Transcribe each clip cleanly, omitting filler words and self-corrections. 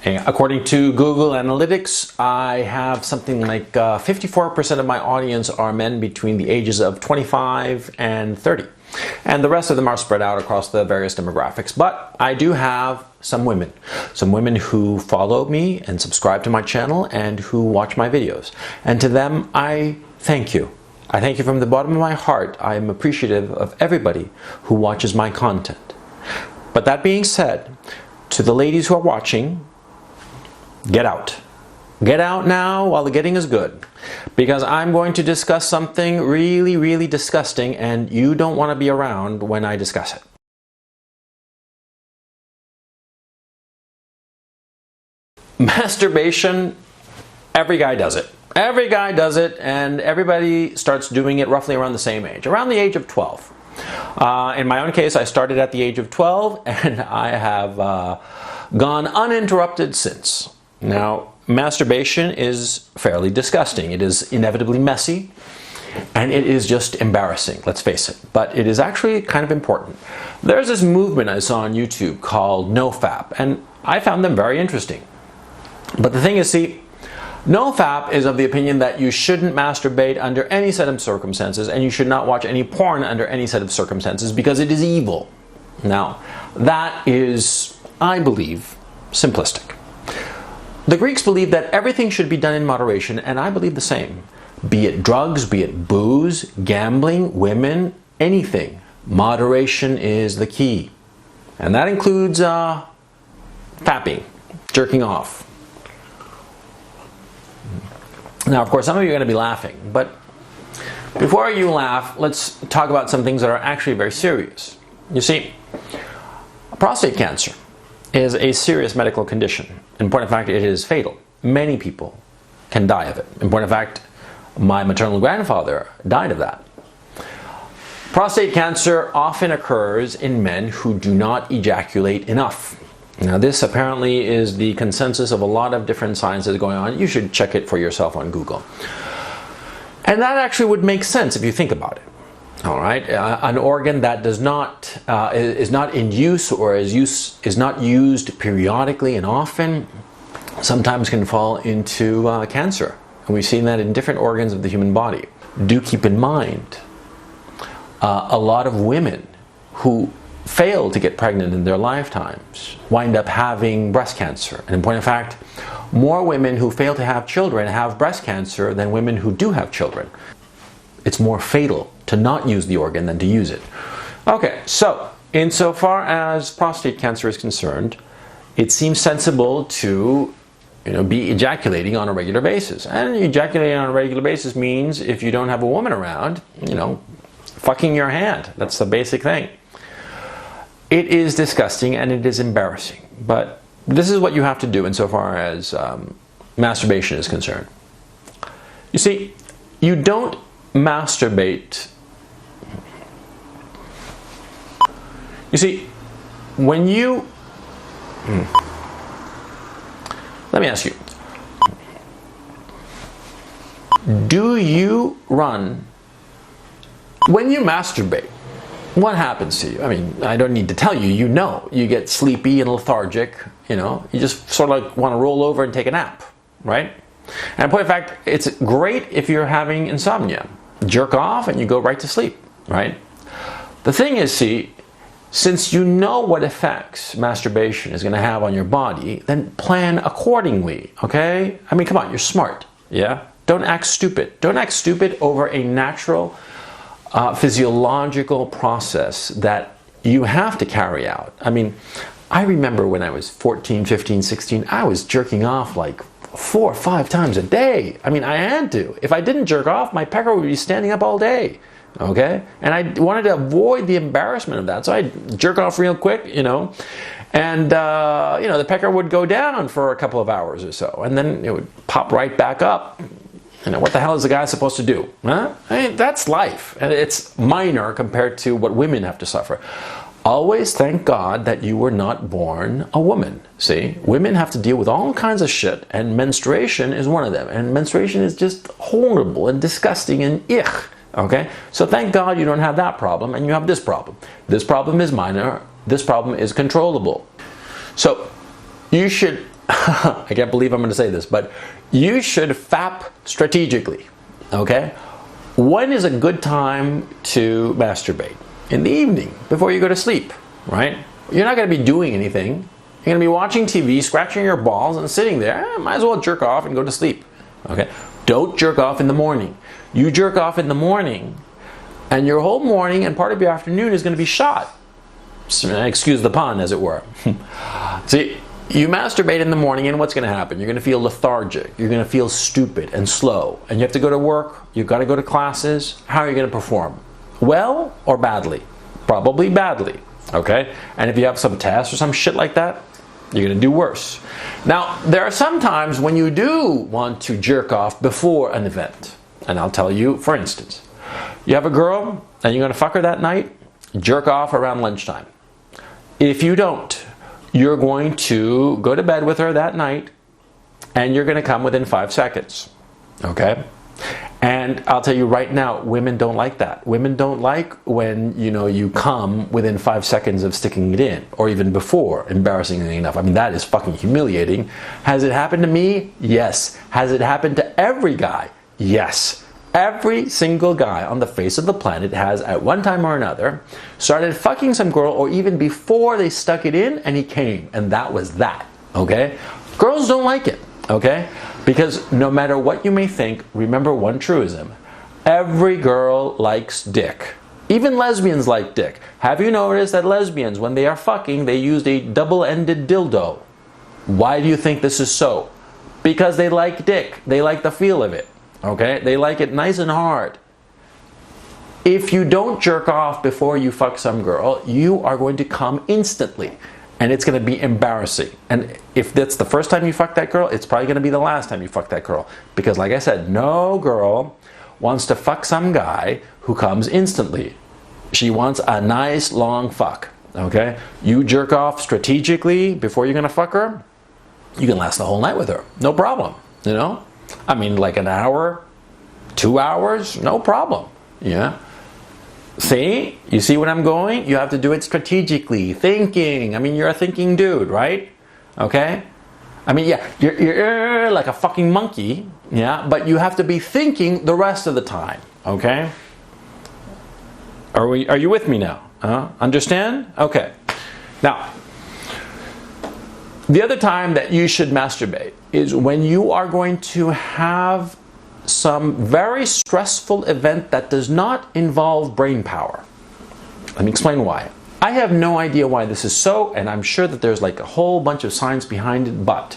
According to Google Analytics, I have something like 54% of my audience are men between the ages of 25 and 30. And the rest of them are spread out across the various demographics. But I do have some women who follow me and subscribe to my channel and who watch my videos. And to them, I thank you. I thank you from the bottom of my heart. I am appreciative of everybody who watches my content. But that being said, to the ladies who are watching, get out. Get out now while the getting is good. Because I'm going to discuss something really, really disgusting, and you don't want to be around when I discuss it. Masturbation, every guy does it. Every guy does it, and everybody starts doing it roughly around the same age, around the age of 12. In my own case, I started at the age of 12, and I have gone uninterrupted since. Now, masturbation is fairly disgusting. It is inevitably messy, and it is just embarrassing, let's face it. But it is actually kind of important. There's this movement I saw on YouTube called NoFap, and I found them very interesting. But the thing is, see, NoFap is of the opinion that you shouldn't masturbate under any set of circumstances, and you should not watch any porn under any set of circumstances because it is evil. Now, that is, I believe, simplistic. The Greeks believed that everything should be done in moderation, and I believe the same. Be it drugs, be it booze, gambling, women, anything. Moderation is the key. And that includes fapping, jerking off. Now, of course, some of you are going to be laughing, but before you laugh, let's talk about some things that are actually very serious. You see, prostate cancer is a serious medical condition. In point of fact, it is fatal. Many people can die of it. In point of fact, my maternal grandfather died of that. Prostate cancer often occurs in men who do not ejaculate enough. Now, this apparently is the consensus of a lot of different sciences going on. You should check it for yourself on Google. And that actually would make sense if you think about it. All right, an organ that does not is not in use or is not used periodically and often sometimes can fall into cancer, and we've seen that in different organs of the human body. Do keep in mind, a lot of women who fail to get pregnant in their lifetimes wind up having breast cancer, and in point of fact, more women who fail to have children have breast cancer than women who do have children. It's more fatal to not use the organ than to use it. Okay, so insofar as prostate cancer is concerned, it seems sensible to be ejaculating on a regular basis. And ejaculating on a regular basis means if you don't have a woman around, fucking your hand. That's the basic thing. It is disgusting and it is embarrassing, but this is what you have to do insofar as masturbation is concerned. You see, you don't masturbate. You see, when you... Let me ask you. Do you run... When you masturbate, what happens to you? I mean, I don't need to tell you, you get sleepy and lethargic, you just sort of like want to roll over and take a nap, right? And in point of fact, it's great if you're having insomnia. Jerk off and you go right to sleep, right? The thing is, see, since you know what effects masturbation is going to have on your body, then plan accordingly, okay? I mean, come on, you're smart, yeah? Don't act stupid. Don't act stupid over a natural physiological process that you have to carry out. I mean, I remember when I was 14, 15, 16, I was jerking off like 4 or 5 times a day. I mean, I had to. If I didn't jerk off, my pecker would be standing up all day, okay? And I wanted to avoid the embarrassment of that, so I'd jerk off real quick, and the pecker would go down for a couple of hours or so, and then it would pop right back up. What the hell is the guy supposed to do? Huh? I mean, that's life, and it's minor compared to what women have to suffer. Always thank God that you were not born a woman. See, women have to deal with all kinds of shit, and menstruation is one of them. And menstruation is just horrible and disgusting and ich. Okay? So thank God you don't have that problem, and you have this problem. This problem is minor. This problem is controllable. So you should I can't believe I'm going to say this, but you should FAP strategically, okay? When is a good time to masturbate? In the evening, before you go to sleep, right? You're not going to be doing anything. You're going to be watching TV, scratching your balls, and sitting there. Might as well jerk off and go to sleep, okay? Don't jerk off in the morning. You jerk off in the morning, and your whole morning and part of your afternoon is going to be shot. Excuse the pun, as it were. See, you masturbate in the morning, and what's going to happen? You're going to feel lethargic. You're going to feel stupid and slow. And you have to go to work. You've got to go to classes. How are you going to perform? Well or badly? Probably badly. Okay? And if you have some tests or some shit like that, you're going to do worse. Now, there are some times when you do want to jerk off before an event. And I'll tell you, for instance, you have a girl and you're going to fuck her that night, jerk off around lunchtime. If you don't, you're going to go to bed with her that night and you're going to come within 5 seconds. Okay? And I'll tell you right now, women don't like that. Women don't like when, you come within 5 seconds of sticking it in, or even before, embarrassingly enough. I mean, that is fucking humiliating. Has it happened to me? Yes. Has it happened to every guy? Yes. Every single guy on the face of the planet has, at one time or another, started fucking some girl, or even before they stuck it in, and he came. And that was that. Okay? Girls don't like it. Okay? Because no matter what you may think, remember one truism. Every girl likes dick. Even lesbians like dick. Have you noticed that lesbians, when they are fucking, they use a double-ended dildo? Why do you think this is so? Because they like dick. They like the feel of it. Okay? They like it nice and hard. If you don't jerk off before you fuck some girl, you are going to come instantly. And it's going to be embarrassing. And if that's the first time you fuck that girl, it's probably going to be the last time you fuck that girl. Because like I said, no girl wants to fuck some guy who comes instantly. She wants a nice long fuck. Okay? You jerk off strategically before you're going to fuck her, you can last the whole night with her. No problem. I mean, like an hour, 2 hours, no problem. Yeah. See? You see what I'm going? You have to do it strategically. Thinking. I mean, you're a thinking dude, right? Okay? I mean, yeah, you're like a fucking monkey, yeah, but you have to be thinking the rest of the time, okay? Are you with me now? Understand? Okay. Now, the other time that you should masturbate is when you are going to have some very stressful event that does not involve brain power. Let me explain why. I have no idea why this is so, and I'm sure that there's like a whole bunch of science behind it, but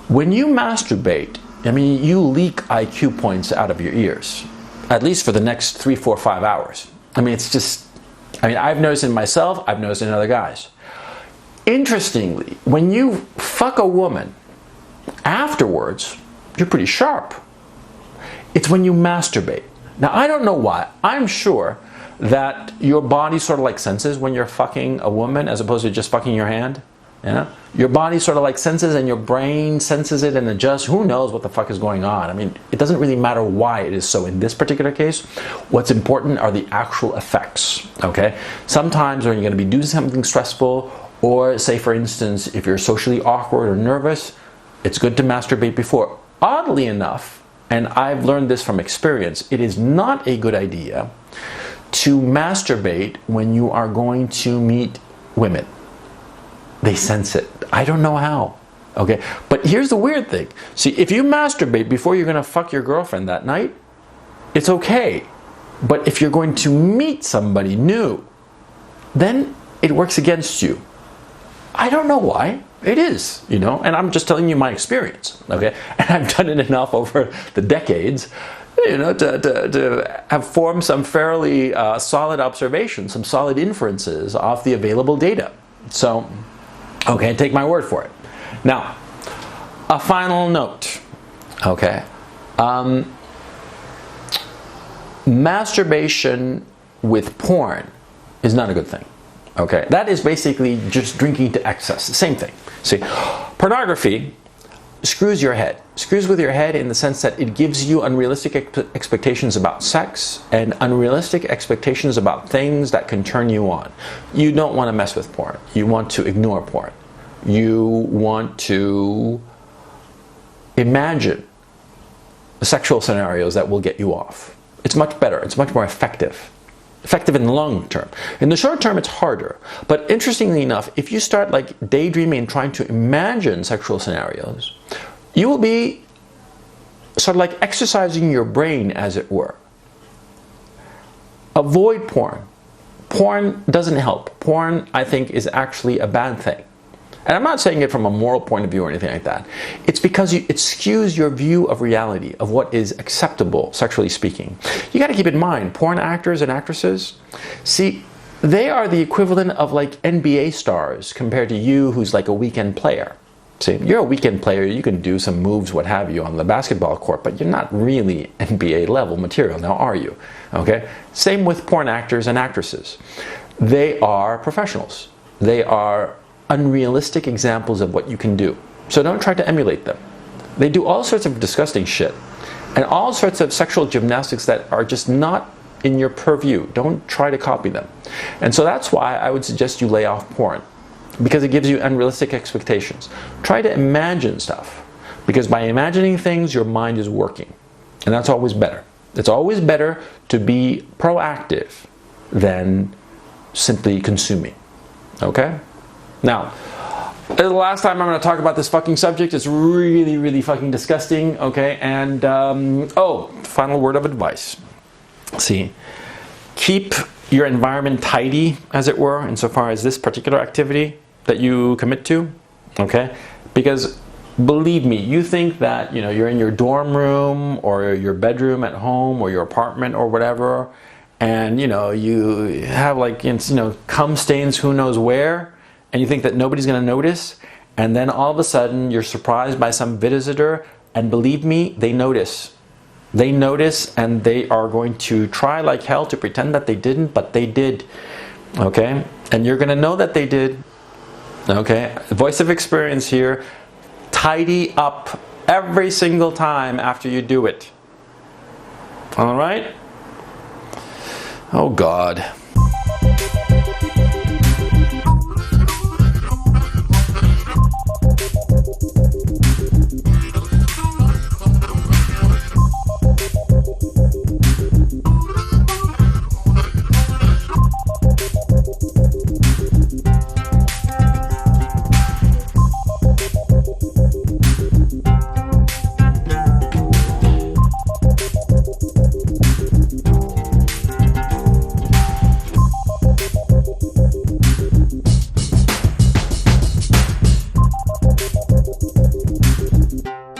when you masturbate, I mean, you leak IQ points out of your ears, at least for the next 3, 4, 5 hours. I mean, I've noticed in myself, I've noticed in other guys. Interestingly, when you fuck a woman, afterwards, you're pretty sharp. It's when you masturbate. Now, I don't know why. I'm sure that your body sort of like senses when you're fucking a woman as opposed to just fucking your hand. Your body sort of like senses and your brain senses it and adjusts. Who knows what the fuck is going on? I mean, it doesn't really matter why it is so in this particular case. What's important are the actual effects, okay? Sometimes when you're going to be doing something stressful, or say for instance, if you're socially awkward or nervous, it's good to masturbate before. Oddly enough, and I've learned this from experience, it is not a good idea to masturbate when you are going to meet women. They sense it. I don't know how. Okay? But here's the weird thing. See, if you masturbate before you're going to fuck your girlfriend that night, it's okay. But if you're going to meet somebody new, then it works against you. I don't know why. It is, and I'm just telling you my experience, okay? And I've done it enough over the decades, to have formed some fairly solid observations, some solid inferences off the available data. So, okay, take my word for it. Now, a final note, okay? Masturbation with porn is not a good thing. Okay, that is basically just drinking to excess. Same thing. See, pornography screws your head. Screws with your head in the sense that it gives you unrealistic expectations about sex and unrealistic expectations about things that can turn you on. You don't want to mess with porn. You want to ignore porn. you want to imagine sexual scenarios that will get you off. It's much better. It's much more effective. Effective in the long term. In the short term, it's harder. But interestingly enough, if you start like daydreaming and trying to imagine sexual scenarios, you will be sort of like exercising your brain, as it were. Avoid porn. Porn doesn't help. Porn, I think, is actually a bad thing. And I'm not saying it from a moral point of view or anything like that. It's because it skews your view of reality, of what is acceptable, sexually speaking. You got to keep in mind, porn actors and actresses, see, they are the equivalent of like NBA stars compared to you, who's like a weekend player. See, you're a weekend player, you can do some moves, what have you, on the basketball court, but you're not really NBA level material, now are you? Okay? Same with porn actors and actresses. They are professionals. They are unrealistic examples of what you can do. So don't try to emulate them. They do all sorts of disgusting shit and all sorts of sexual gymnastics that are just not in your purview. Don't try to copy them. And so that's why I would suggest you lay off porn, because it gives you unrealistic expectations. Try to imagine stuff, because by imagining things, your mind is working. And that's always better. It's always better to be proactive than simply consuming. Okay? Now, this is the last time I'm going to talk about this fucking subject. It's really, really fucking disgusting. Okay? And, final word of advice. See, keep your environment tidy, as it were, insofar as this particular activity that you commit to. Okay? Because believe me, you think that, you know, you're in your dorm room or your bedroom at home or your apartment or whatever, and, you know, you have like, you know, cum stains who knows where, and you think that nobody's going to notice, and then all of a sudden you're surprised by some visitor, and believe me, they notice. They notice, and they are going to try like hell to pretend that they didn't, but they did. Okay? And you're going to know that they did. Okay? Voice of experience here. Tidy up every single time after you do it. All right? Oh God.